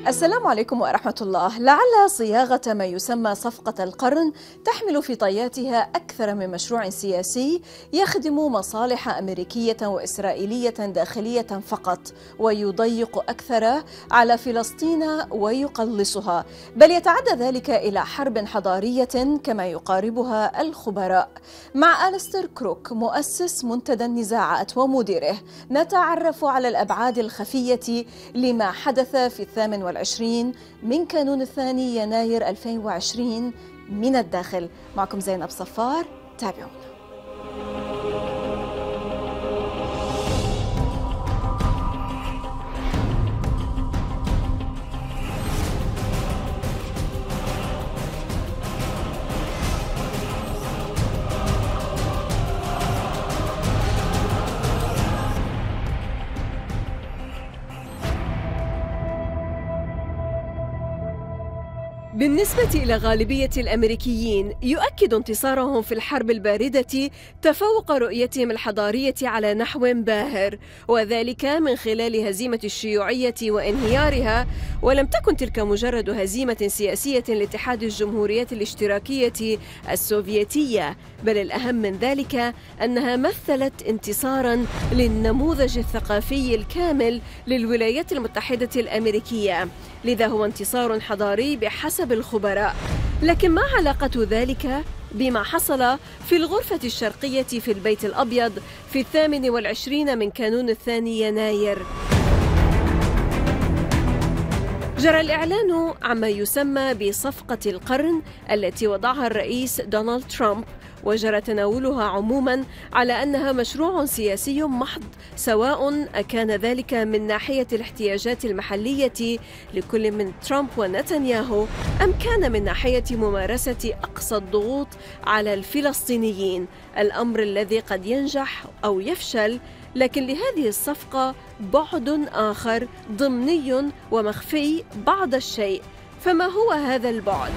السلام عليكم ورحمة الله. لعل صياغة ما يسمى صفقة القرن تحمل في طياتها أكثر من مشروع سياسي يخدم مصالح أميركية وإسرائيلية داخلية فقط، ويضيق أكثر على فلسطين ويقلصها، بل يتعدى ذلك إلى حرب حضارية كما يقاربها الخبراء. مع أليستر كروك مؤسس منتدى النزاعات ومديره نتعرف على الأبعاد الخفية لما حدث في 28 من كانون الثاني يناير 2020 من الداخل. معكم زينب صفار، تابعونا. بالنسبة إلى غالبية الأمريكيين، يؤكد انتصارهم في الحرب الباردة تفوق رؤيتهم الحضارية على نحو باهر، وذلك من خلال هزيمة الشيوعية وانهيارها. ولم تكن تلك مجرد هزيمة سياسية لاتحاد الجمهوريات الاشتراكية السوفيتية، بل الأهم من ذلك أنها مثلت انتصاراً للنموذج الثقافي الكامل للولايات المتحدة الأمريكية. لذا هو انتصار حضاري بحسب الخبراء. لكن ما علاقة ذلك بما حصل في الغرفة الشرقية في البيت الأبيض في 28 من كانون الثاني يناير؟ جرى الإعلان عما يسمى بصفقة القرن التي وضعها الرئيس دونالد ترامب، وجرى تناولها عموما على أنها مشروع سياسي محض، سواء كان ذلك من ناحية الاحتياجات المحلية لكل من ترامب ونتنياهو، أم كان من ناحية ممارسة أقصى الضغوط على الفلسطينيين، الأمر الذي قد ينجح أو يفشل. لكن لهذه الصفقة بعد آخر ضمني ومخفي بعض الشيء. فما هو هذا البعد؟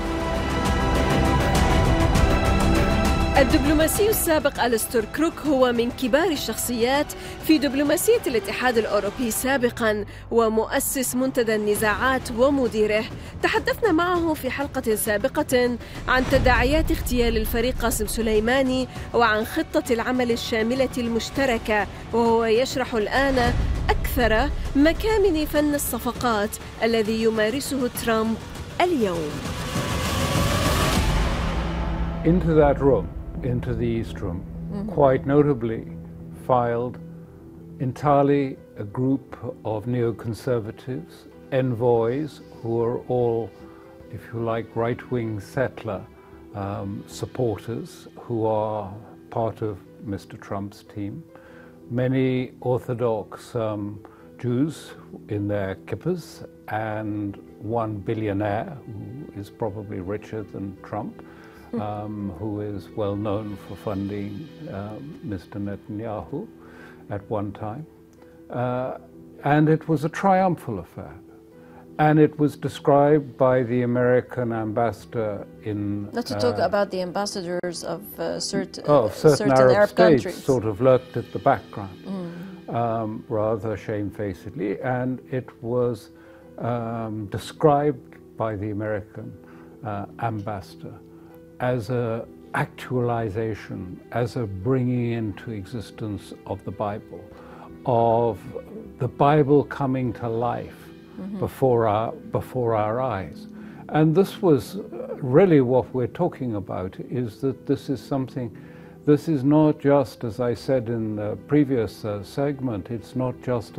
الدبلوماسي السابق أليستر كروك هو من كبار الشخصيات في دبلوماسية الاتحاد الأوروبي سابقاً، ومؤسس منتدى النزاعات ومديره. تحدثنا معه في حلقة سابقة عن تداعيات اغتيال الفريق قاسم سليماني وعن خطة العمل الشاملة المشتركة، وهو يشرح الآن أكثر مكامن فن الصفقات الذي يمارسه ترامب اليوم. Into the East Room, quite notably filed entirely a group of neoconservatives, envoys, who are all, if you like, right-wing settler supporters who are part of Mr. Trump's team. Many Orthodox Jews in their kippahs, and one billionaire who is probably richer than Trump, who is well known for funding Mr. Netanyahu at one time. And it was a triumphal affair. And it was described by the American ambassador in... Not to talk about the ambassadors of certain Arab states countries. Sort of lurked at the background, rather shamefacedly. And it was described by the American ambassador as an actualization, as a bringing into existence of the Bible coming to life before our eyes. And this was really what we're talking about, is that this is not just, as I said in the previous segment, it's not just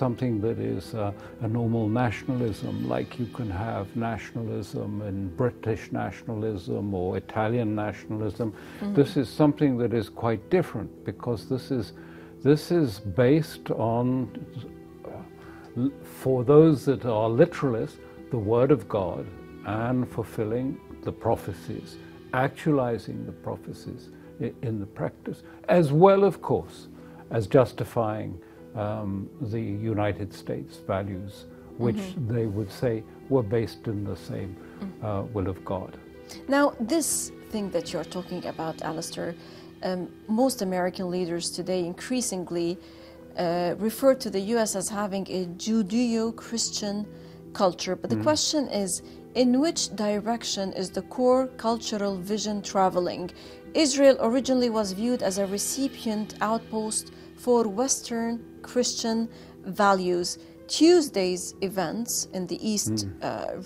something that is a normal nationalism, like you can have nationalism and British nationalism or Italian nationalism. This is something that is quite different, because this is based on, for those that are literalists, the Word of God, and fulfilling the prophecies, actualizing the prophecies in the practice, as well, of course, as justifying the United States values, which they would say were based in the same will of God. Now, this thing that you're talking about, Alistair, most American leaders today increasingly refer to the U.S. as having a Judeo-Christian culture. But the question is, in which direction is the core cultural vision traveling? Israel originally was viewed as a recipient outpost for Western Christian values. Tuesday's events in the East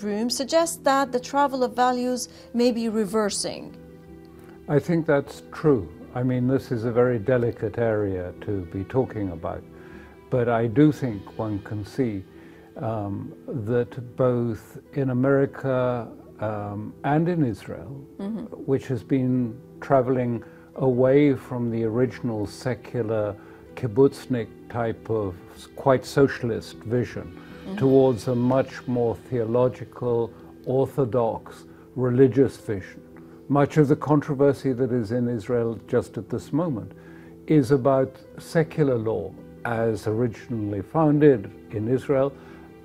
Room suggest that the travel of values may be reversing. I think that's true. I mean, this is a very delicate area to be talking about. But I do think one can see that both in America and in Israel, which has been traveling away from the original secular kibbutznik type of quite socialist vision towards a much more theological, orthodox, religious vision. Much of the controversy that is in Israel just at this moment is about secular law as originally founded in Israel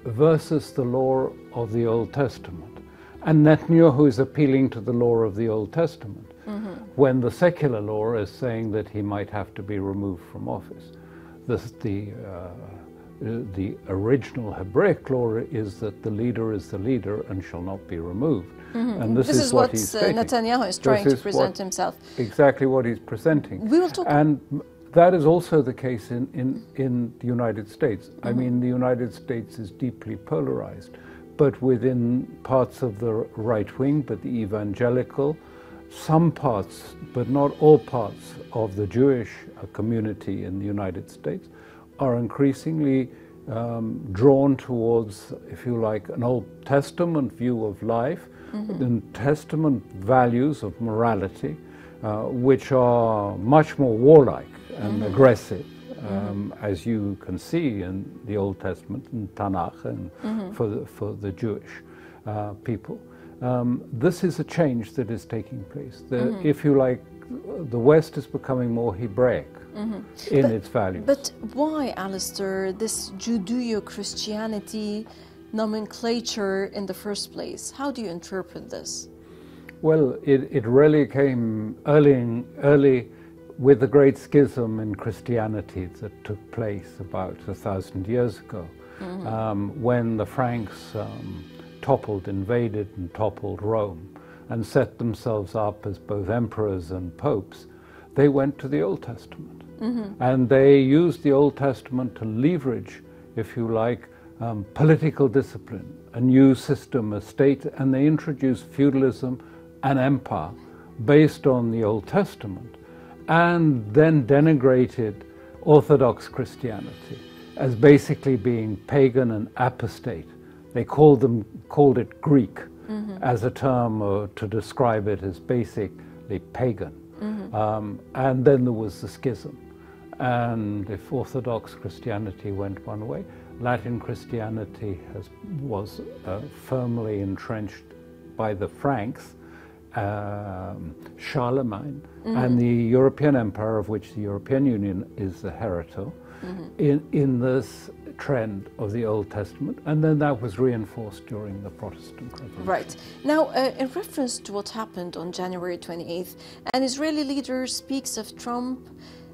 versus the law of the Old Testament. And Netanyahu is appealing to the law of the Old Testament when the secular law is saying that he might have to be removed from office. The original Hebraic law is that the leader is the leader and shall not be removed. And this is what Netanyahu is trying to present himself. Exactly what he's presenting. We will talk. And that is also the case in the United States. I mean, the United States is deeply polarized, but within parts of the right wing, but the evangelical, some parts, but not all parts of the Jewish community in the United States are increasingly drawn towards, if you like, an Old Testament view of life, and Testament values of morality, which are much more warlike and aggressive, as you can see in the Old Testament, in Tanakh, and for the Jewish people. This is a change that is taking place. If you like, the West is becoming more Hebraic in its values. But why, Alistair, this Judeo-Christianity nomenclature in the first place? How do you interpret this? Well, it really came early with the great schism in Christianity that took place about 1,000 years ago, when the Franks invaded and toppled Rome and set themselves up as both emperors and popes. They went to the Old Testament. And they used the Old Testament to leverage, if you like, political discipline, a new system, a state, and they introduced feudalism and empire based on the Old Testament, and then denigrated Orthodox Christianity as basically being pagan and apostate. They called it Greek as a term to describe it as basically pagan. And then there was the schism. And if Orthodox Christianity went one way, Latin Christianity was firmly entrenched by the Franks, Charlemagne, and the European Empire, of which the European Union is the heritor, in this trend of the Old Testament, and then that was reinforced during the Protestant Revolution. Right. Now, in reference to what happened on January 28th, an Israeli leader speaks of Trump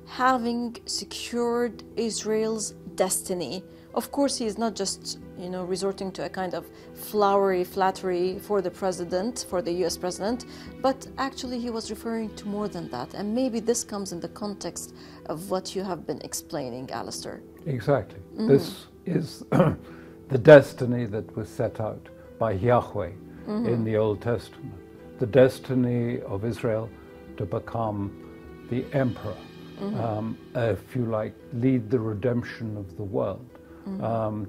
having secured Israel's destiny. Of course, he is not just, resorting to a kind of flowery flattery for the president, for the US president, but actually he was referring to more than that. And maybe this comes in the context of what you have been explaining, Alistair. Exactly. This is the destiny that was set out by Yahweh in the Old Testament. The destiny of Israel to become the emperor, if you like, lead the redemption of the world.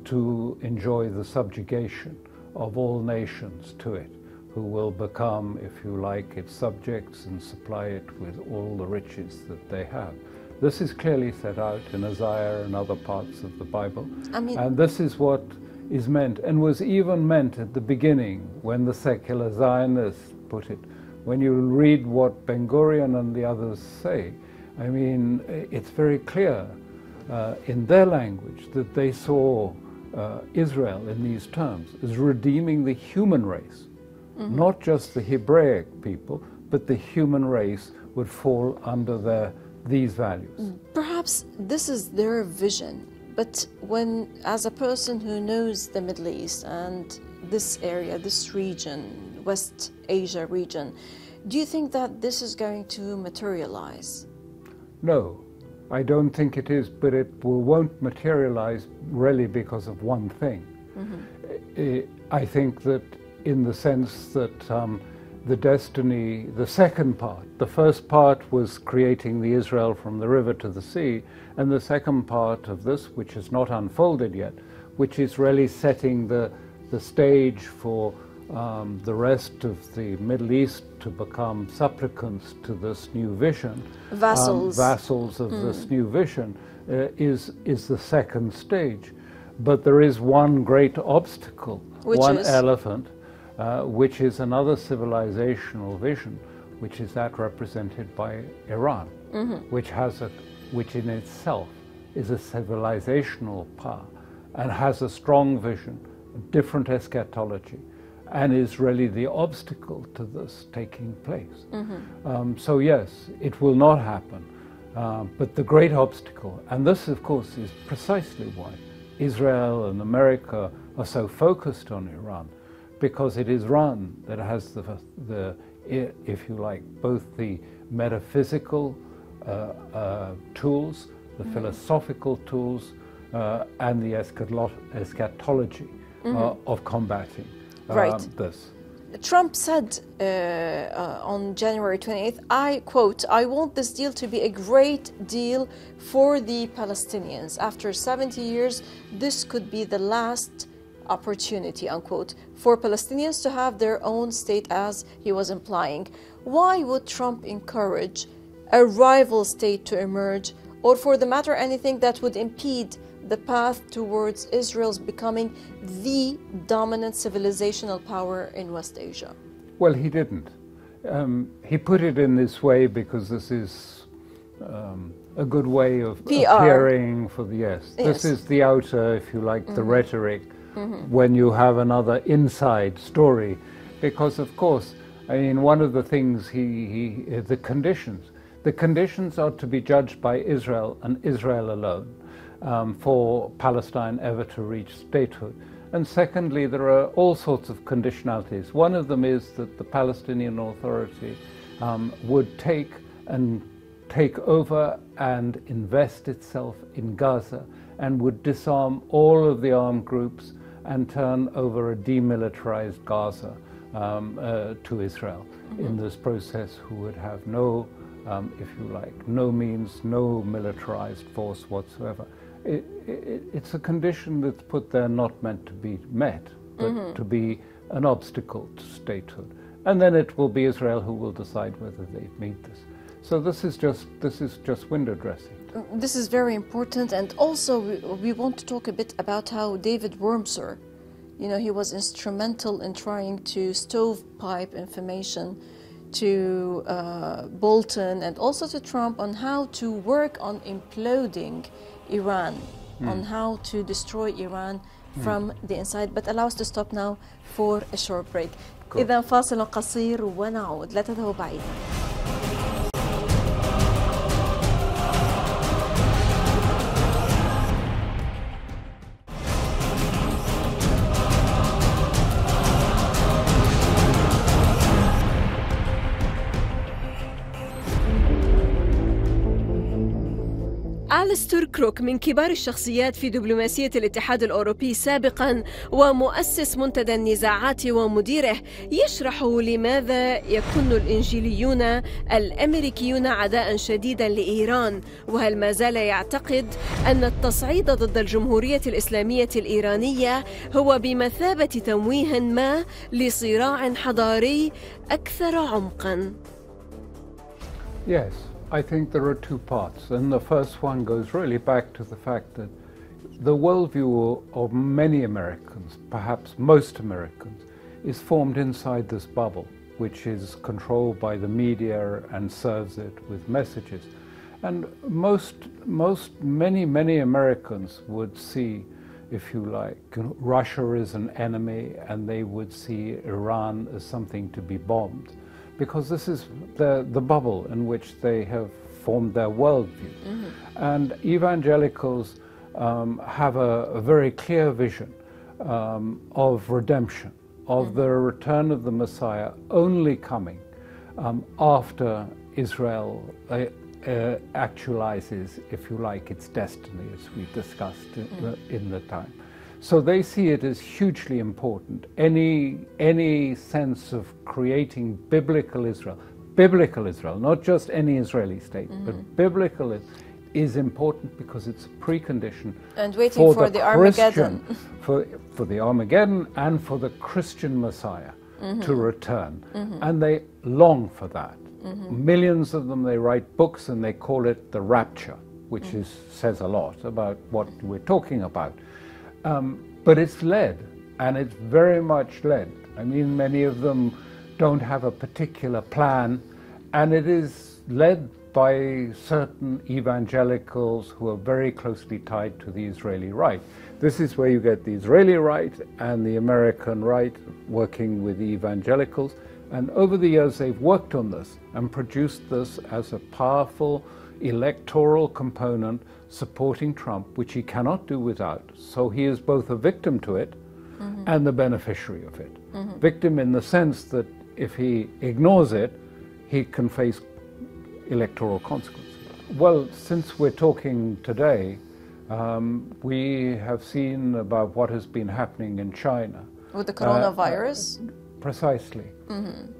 To enjoy the subjugation of all nations to it, who will become, if you like, its subjects and supply it with all the riches that they have. This is clearly set out in Isaiah and other parts of the Bible. And this is what is meant, and was even meant at the beginning when the secular Zionists put it. When you read what Ben Gurion and the others say, I mean, it's very clear in their language that they saw Israel in these terms as redeeming the human race, not just the Hebraic people, but the human race would fall under these values. Perhaps this is their vision, But when, as a person who knows the Middle East and this area, this region, West Asia region, do you think that this is going to materialize? No, I don't think it is, but it won't materialize really because of one thing. I think that in the sense that the destiny, the second part, the first part was creating the Israel from the river to the sea, and the second part of this, which is not unfolded yet, which is really setting the stage for the rest of the Middle East to become supplicants to this new vision, vassals of this new vision, is the second stage. But there is one great obstacle, one elephant, which is another civilizational vision, which is that represented by Iran, which in itself is a civilizational power and has a strong vision, a different eschatology, and is really the obstacle to this taking place. So yes, it will not happen, but the great obstacle, and this of course is precisely why Israel and America are so focused on Iran, because it is Iran that has the if you like, both the metaphysical tools, the philosophical tools, and the eschatology of combating this. Trump said on January 28th, I quote, "I want this deal to be a great deal for the Palestinians. After 70 years, this could be the last opportunity," unquote, for Palestinians to have their own state, as he was implying. Why would Trump encourage a rival state to emerge, or for the matter anything that would impede the path towards Israel's becoming the dominant civilizational power in West Asia? Well, he didn't. He put it in this way because this is a good way of appearing for the This is the outer, if you like, the rhetoric, when you have another inside story. Because of course, I mean, one of the things the conditions are to be judged by Israel and Israel alone. For Palestine ever to reach statehood. And secondly, there are all sorts of conditionalities. One of them is that the Palestinian Authority would take over and invest itself in Gaza and would disarm all of the armed groups and turn over a demilitarized Gaza to Israel. In this process, who would have no, if you like, no means, no militarized force whatsoever. It's a condition that's put there not meant to be met, but to be an obstacle to statehood. And then it will be Israel who will decide whether they meet this. So this is just window dressing. This is very important, and also we want to talk a bit about how David Wormser, he was instrumental in trying to stovepipe information to Bolton and also to Trump on how to work on imploding Iran, on how to destroy Iran from the inside. But allow us to stop now for a short break. إذا فاصل قصير ونعود، لا تذهبوا بعيدا. أليستر كروك من كبار الشخصيات في دبلوماسية الاتحاد الأوروبي سابقاً ومؤسس منتدى النزاعات ومديره، يشرح لماذا يكون الإنجيليون الأميركيون عداءً شديداً لإيران، وهل ما زال يعتقد أن التصعيد ضد الجمهورية الإسلامية الإيرانية هو بمثابة تمويه ما لصراع حضاري أكثر عمقاً. Yes. I think there are two parts, and the first one goes really back to the fact that the worldview of many Americans, perhaps most Americans, is formed inside this bubble, which is controlled by the media and serves it with messages. And many Americans would see, if you like, Russia is an enemy, and they would see Iran as something to be bombed, because this is the bubble in which they have formed their worldview. And evangelicals have a very clear vision of redemption, of the return of the Messiah only coming after Israel actualizes, if you like, its destiny, as we discussed in the time. So they see it as hugely important. Any sense of creating biblical Israel, not just any Israeli state, but biblical is important because it's a precondition and waiting for the Armageddon. for the Armageddon and for the Christian Messiah to return. And they long for that. Millions of them, they write books and they call it the rapture, which says a lot about what we're talking about. But it's led, and it's very much led. I mean, many of them don't have a particular plan, and it is led by certain evangelicals who are very closely tied to the Israeli right. This is where you get the Israeli right and the American right working with the evangelicals. And over the years, they've worked on this and produced this as a powerful electoral component supporting Trump, which he cannot do without. So he is both a victim to it and the beneficiary of it. Victim in the sense that if he ignores it, he can face electoral consequences. Well, since we're talking today, we have seen about what has been happening in China. With the coronavirus? Precisely.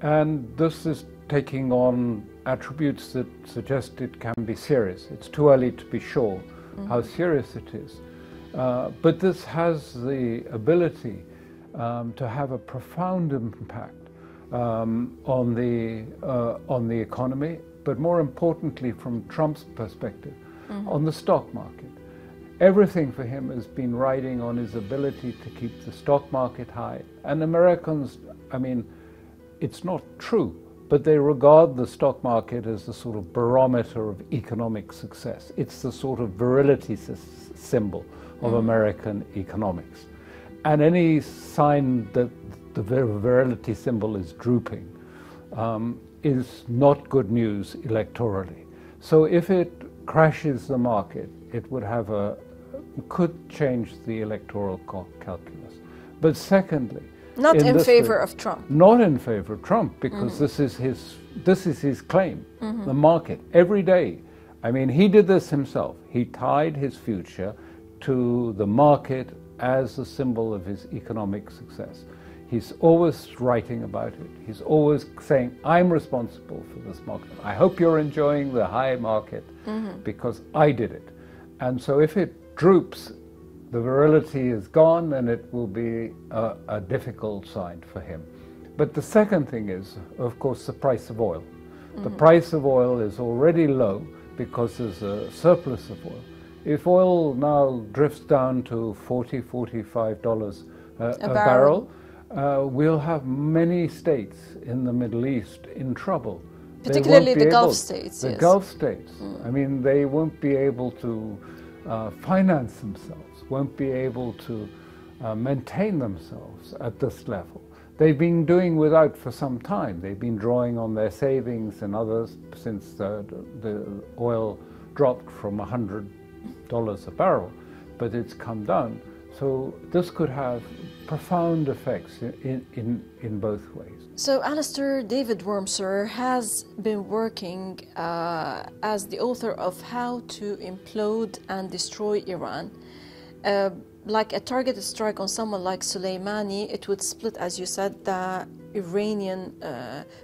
And this is taking on attributes that suggest it can be serious. It's too early to be sure how serious it is. But this has the ability to have a profound impact on the economy, but more importantly from Trump's perspective, on the stock market. Everything for him has been riding on his ability to keep the stock market high. And Americans, I mean, it's not true, but they regard the stock market as the sort of barometer of economic success. It's the sort of virility symbol of American economics. And any sign that the virility symbol is drooping is not good news electorally. So if it crashes the market, it would have could change the electoral calculus. But secondly, not in favor of Trump. Not in favor of Trump, because this is his claim. The market every day. I mean, he did this himself. He tied his future to the market as a symbol of his economic success. He's always writing about it. He's always saying, I'm responsible for this market. I hope you're enjoying the high market because I did it. And so if it droops, the virility is gone and it will be a difficult sign for him. But the second thing is, of course, the price of oil. The price of oil is already low because there's a surplus of oil. If oil now drifts down to $40, $45 a barrel, we'll have many states in the Middle East in trouble. Particularly the Gulf states. The Gulf states. I mean, they won't be able to finance themselves, won't be able to maintain themselves at this level. They've been doing without for some time. They've been drawing on their savings and others since the oil dropped from $100 a barrel, but it's come down. So this could have profound effects in both ways. So Alasdair, David Wormser has been working as the author of How to Implode and Destroy Iran. Like a targeted strike on someone like Soleimani, it would split, as you said, the Iranian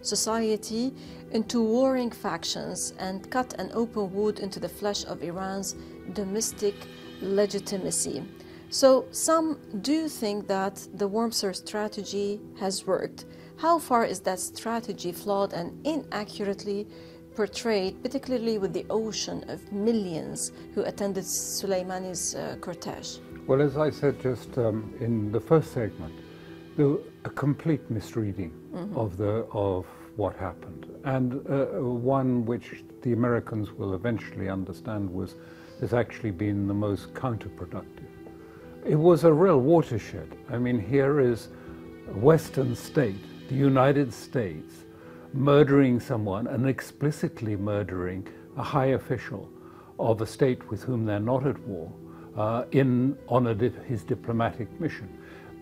society into warring factions and cut an open wound into the flesh of Iran's domestic legitimacy. So some do think that the Wormser strategy has worked. How far is that strategy flawed and inaccurately portrayed, particularly with the ocean of millions who attended Soleimani's cortege? Well, as I said just in the first segment, a complete misreading of what happened, and one which the Americans will eventually understand has actually been the most counterproductive. It was a real watershed. I mean, here is a Western state, the United States, murdering someone and explicitly murdering a high official of a state with whom they're not at war, on his diplomatic mission.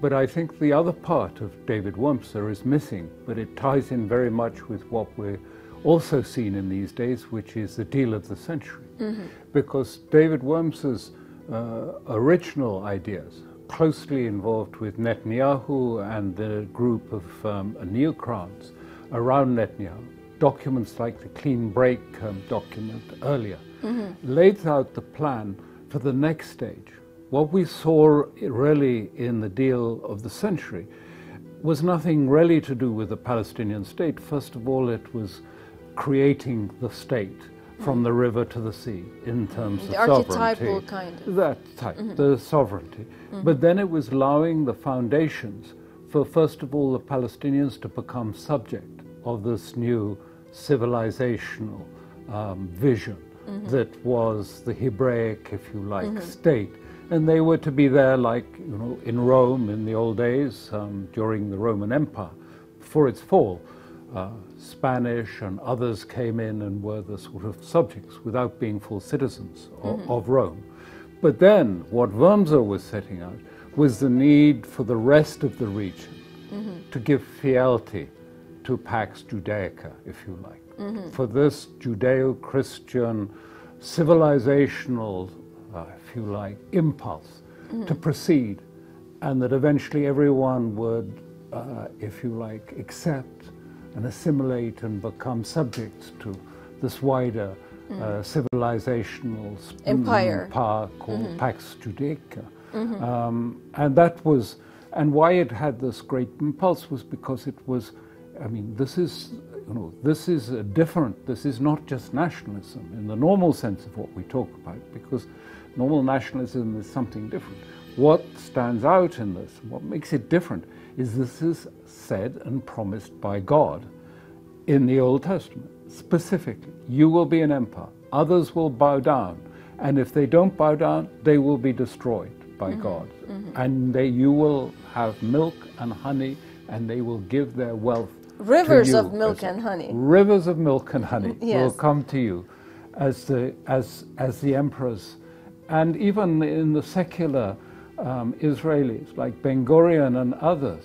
But I think the other part of David Wurmser is missing, but it ties in very much with what we're also seen in these days, which is the deal of the century. Because David Wurmser's original ideas, closely involved with Netanyahu and the group of neocons around Netanyahu, documents like the Clean Break document earlier, laid out the plan for the next stage. What we saw really in the deal of the century was nothing really to do with the Palestinian state. First of all, it was creating the state from the river to the sea in terms of sovereignty. The archetypal kind of. That type, the sovereignty. But then it was laying the foundations for, first of all, the Palestinians to become subject of this new civilizational vision that was the Hebraic, if you like, state. And they were to be there like, you know, in Rome in the old days, during the Roman Empire, before its fall. Spanish and others came in and were the sort of subjects without being full citizens of Rome. But then what Wurmser was setting out was the need for the rest of the region to give fealty to Pax Judaica, if you like, for this Judeo-Christian civilizational, if you like, impulse to proceed, and that eventually everyone would, if you like, accept and assimilate and become subjects to this wider civilizational empire power called Pax Judaica. And that was, and why it had this great impulse was because it was, I mean, this is, you know, this is a different, this is not just nationalism in the normal sense of what we talk about, because normal nationalism is something different. What stands out in this, what makes it different, is this is said and promised by God in the Old Testament, specifically. You will be an empire, others will bow down, and if they don't bow down, they will be destroyed by God. And you will have milk and honey, and they will give their wealth rivers to you of milk and honey. Rivers of milk and honey Yes. will come to you as the emperors. And even in the secular Israelis, like Ben Gurion and others,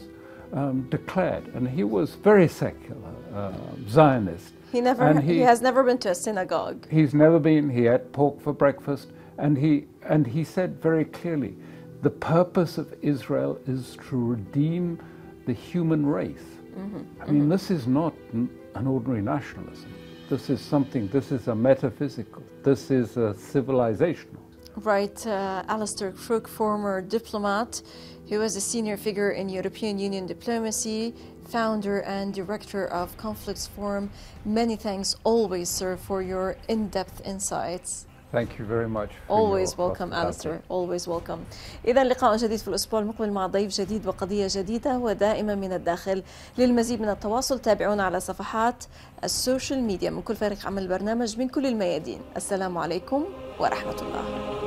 declared, and he was very secular, Zionist. He has never been to a synagogue. He's never been. He ate pork for breakfast, and he said very clearly, the purpose of Israel is to redeem the human race. I mean, this is not an ordinary nationalism. This is something. This is a metaphysical. This is a civilizational. Right, Alasdair Crooke, former diplomat, who was a senior figure in European Union diplomacy, founder and director of Conflicts Forum. Many thanks always, sir, for your in-depth insights. Thank you very much. Always welcome, Alasdair. Always welcome. إذا لقاء جديد في الأسبوع المقبل مع ضيف جديد وقضية جديدة ودائما من الداخل. للمزيد من التواصل تابعونا على صفحات السوشيال ميديا من كل فريق عمل البرنامج من كل الميادين. السلام عليكم ورحمة الله.